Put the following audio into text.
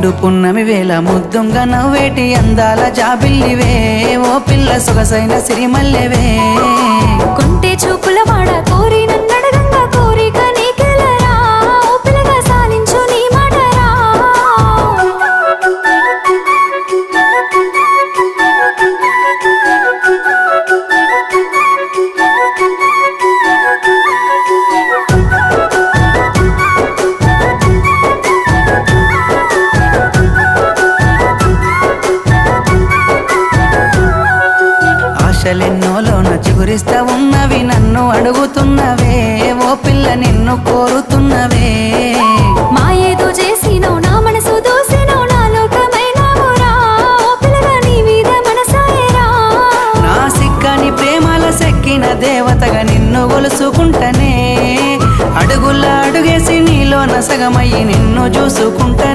నిండు పున్నమి వేళ ముద్దుంగా నవ్వేటి అందాల జాబిల్లివే ఓ పిల్ల సొగసైన సిరిమల్లెవే కొంటే చూపుల వాడ కోరి నన్నడగంగా కోరిక నీకెలరా ఓ పిల్లగా సాలించు నీ మాటరా ఆశలెన్నోలోన చిగురిస్తా ఉన్నవి నన్ను అడుగుతున్నవే ఓ పిల్ల నిన్ను కోరుతున్నవే మా ఏదో చేసినో నా మనసు దోసినో నా లోకమైనావురా ఓ పిల్లగా నీ మీద మనసాయరా నా సిక్కని ప్రేమల సెక్కిన దేవతగా నిన్ను గొలుసుకుంటనే అడుగుల అడుగేసి నీలో నసగమయ్యి నిన్ను చూసుకుంటనే